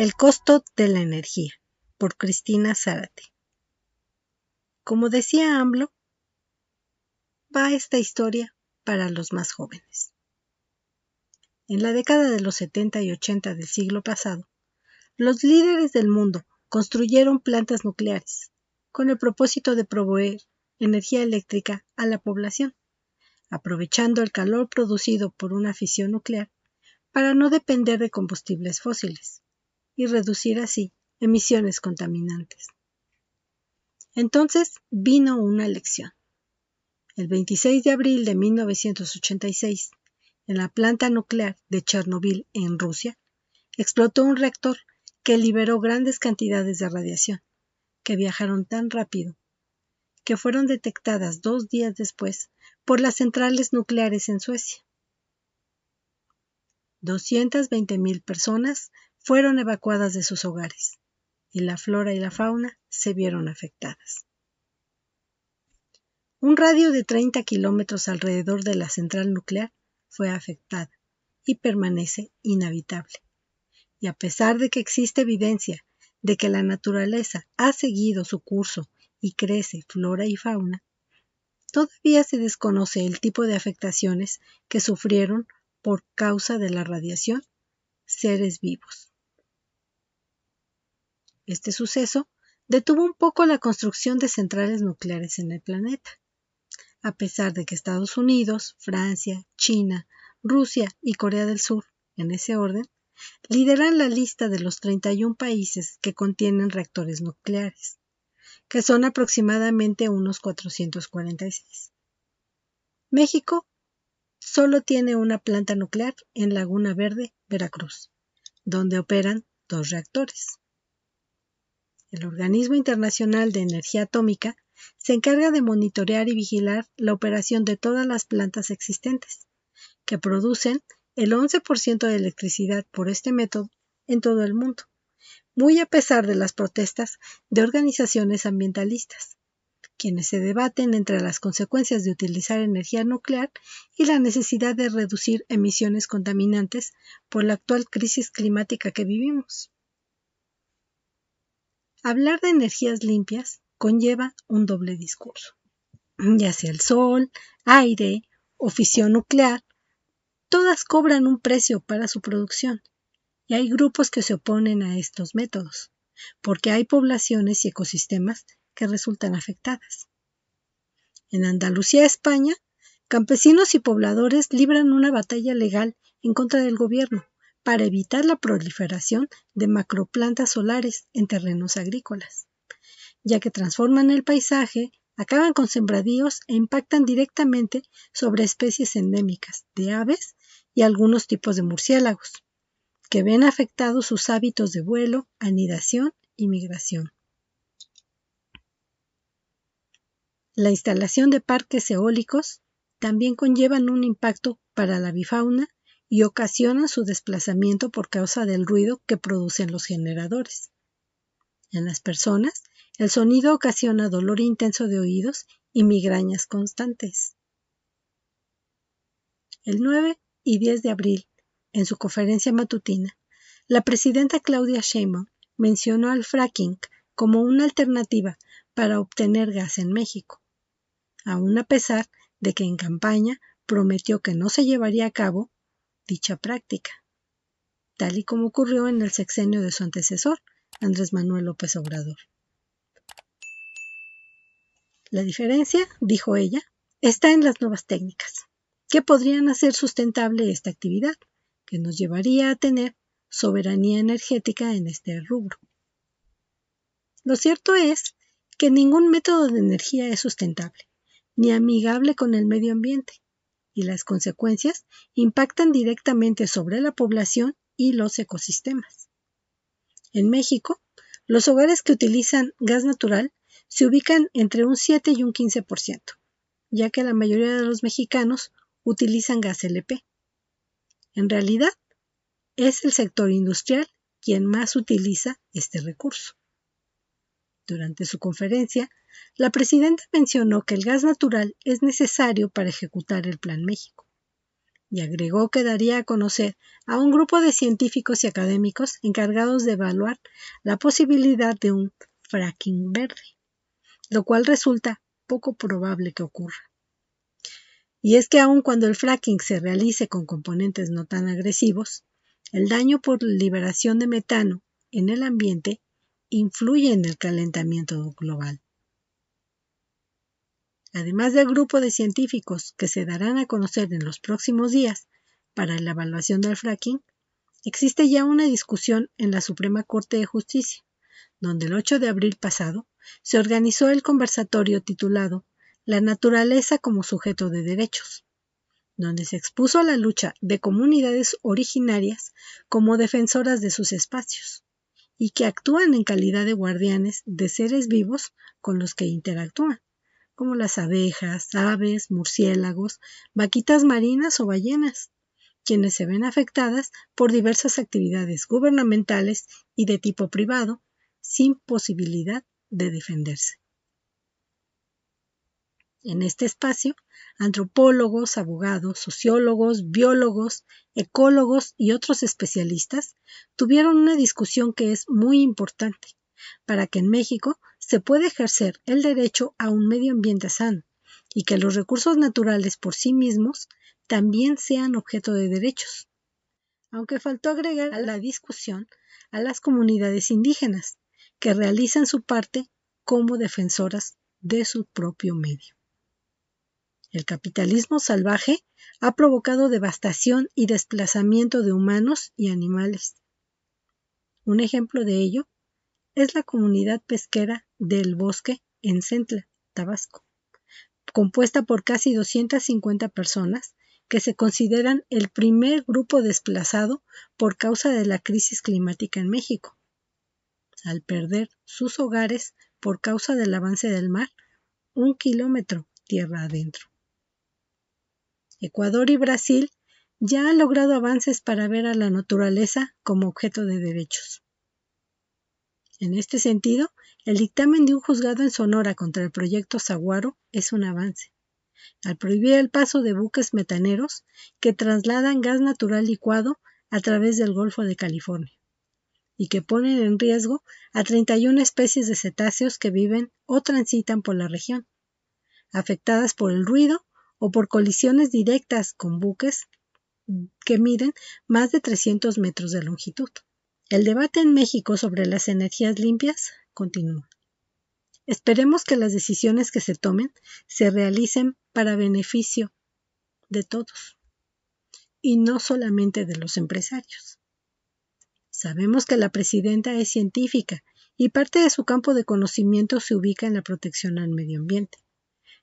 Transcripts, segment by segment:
El costo de la energía, por Cristina Zárate. Como decía AMLO, va esta historia para los más jóvenes. En la década de los 70 y 80 del siglo pasado, los líderes del mundo construyeron plantas nucleares con el propósito de proveer energía eléctrica a la población, aprovechando el calor producido por una fisión nuclear para no depender de combustibles fósiles y reducir así emisiones contaminantes. Entonces vino una lección. El 26 de abril de 1986, en la planta nuclear de Chernobyl, en Rusia, explotó un reactor que liberó grandes cantidades de radiación, que viajaron tan rápido que fueron detectadas 2 días después por las centrales nucleares en Suecia. 220,000 personas fueron evacuadas de sus hogares y la flora y la fauna se vieron afectadas. Un radio de 30 kilómetros alrededor de la central nuclear fue afectada y permanece inhabitable. Y a pesar de que existe evidencia de que la naturaleza ha seguido su curso y crece flora y fauna, todavía se desconoce el tipo de afectaciones que sufrieron por causa de la radiación seres vivos. Este suceso detuvo un poco la construcción de centrales nucleares en el planeta, a pesar de que Estados Unidos, Francia, China, Rusia y Corea del Sur, en ese orden, lideran la lista de los 31 países que contienen reactores nucleares, que son aproximadamente unos 446. México solo tiene una planta nuclear en Laguna Verde, Veracruz, donde operan 2 reactores. El Organismo Internacional de Energía Atómica se encarga de monitorear y vigilar la operación de todas las plantas existentes, que producen el 11% de electricidad por este método en todo el mundo, muy a pesar de las protestas de organizaciones ambientalistas, quienes se debaten entre las consecuencias de utilizar energía nuclear y la necesidad de reducir emisiones contaminantes por la actual crisis climática que vivimos. Hablar de energías limpias conlleva un doble discurso. Ya sea el sol, aire o fisión nuclear, todas cobran un precio para su producción, y hay grupos que se oponen a estos métodos, porque hay poblaciones y ecosistemas que resultan afectadas. En Andalucía, España, campesinos y pobladores libran una batalla legal en contra del gobierno para evitar la proliferación de macroplantas solares en terrenos agrícolas, ya que transforman el paisaje, acaban con sembradíos e impactan directamente sobre especies endémicas de aves y algunos tipos de murciélagos, que ven afectados sus hábitos de vuelo, anidación y migración. La instalación de parques eólicos también conllevan un impacto para la avifauna y ocasionan su desplazamiento por causa del ruido que producen los generadores. En las personas, el sonido ocasiona dolor intenso de oídos y migrañas constantes. El 9 y 10 de abril, en su conferencia matutina, la presidenta Claudia Sheinbaum mencionó al fracking como una alternativa para obtener gas en México, aun a pesar de que en campaña prometió que no se llevaría a cabo dicha práctica, tal y como ocurrió en el sexenio de su antecesor, Andrés Manuel López Obrador. La diferencia, dijo ella, está en las nuevas técnicas, que podrían hacer sustentable esta actividad, que nos llevaría a tener soberanía energética en este rubro. Lo cierto es que ningún método de energía es sustentable, ni amigable con el medio ambiente, y las consecuencias impactan directamente sobre la población y los ecosistemas. En México, los hogares que utilizan gas natural se ubican entre un 7 y un 15%, ya que la mayoría de los mexicanos utilizan gas LP. En realidad, es el sector industrial quien más utiliza este recurso. Durante su conferencia, la presidenta mencionó que el gas natural es necesario para ejecutar el Plan México, y agregó que daría a conocer a un grupo de científicos y académicos encargados de evaluar la posibilidad de un fracking verde, lo cual resulta poco probable que ocurra. Y es que aun cuando el fracking se realice con componentes no tan agresivos, el daño por liberación de metano en el ambiente influye en el calentamiento global. Además del grupo de científicos que se darán a conocer en los próximos días para la evaluación del fracking, existe ya una discusión en la Suprema Corte de Justicia, donde el 8 de abril pasado se organizó el conversatorio titulado La naturaleza como sujeto de derechos, donde se expuso la lucha de comunidades originarias como defensoras de sus espacios y que actúan en calidad de guardianes de seres vivos con los que interactúan, como las abejas, aves, murciélagos, vaquitas marinas o ballenas, quienes se ven afectadas por diversas actividades gubernamentales y de tipo privado, sin posibilidad de defenderse. En este espacio, antropólogos, abogados, sociólogos, biólogos, ecólogos y otros especialistas tuvieron una discusión que es muy importante para que en México se pueda ejercer el derecho a un medio ambiente sano y que los recursos naturales por sí mismos también sean objeto de derechos. Aunque faltó agregar a la discusión a las comunidades indígenas, que realizan su parte como defensoras de su propio medio. El capitalismo salvaje ha provocado devastación y desplazamiento de humanos y animales. Un ejemplo de ello es la comunidad pesquera del Bosque en Centla, Tabasco, compuesta por casi 250 personas que se consideran el primer grupo desplazado por causa de la crisis climática en México, al perder sus hogares por causa del avance del mar 1 kilómetro tierra adentro. Ecuador y Brasil ya han logrado avances para ver a la naturaleza como objeto de derechos. En este sentido, el dictamen de un juzgado en Sonora contra el proyecto Saguaro es un avance, al prohibir el paso de buques metaneros que trasladan gas natural licuado a través del Golfo de California y que ponen en riesgo a 31 especies de cetáceos que viven o transitan por la región, afectadas por el ruido o por colisiones directas con buques que miden más de 300 metros de longitud. El debate en México sobre las energías limpias continúa. Esperemos que las decisiones que se tomen se realicen para beneficio de todos y no solamente de los empresarios. Sabemos que la presidenta es científica y parte de su campo de conocimiento se ubica en la protección al medio ambiente.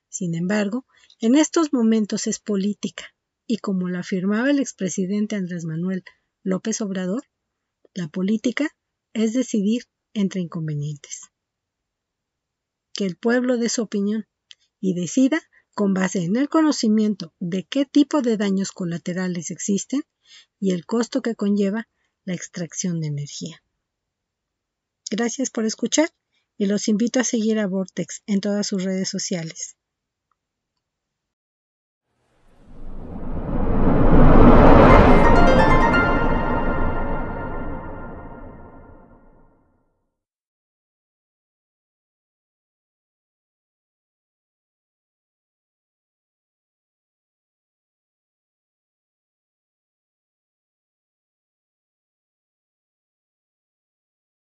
Sin embargo, en estos momentos es política y como lo afirmaba el expresidente Andrés Manuel López Obrador, la política es decidir entre inconvenientes. Que el pueblo dé su opinión y decida con base en el conocimiento de qué tipo de daños colaterales existen y el costo que conlleva la extracción de energía. Gracias por escuchar y los invito a seguir a Vortex en todas sus redes sociales.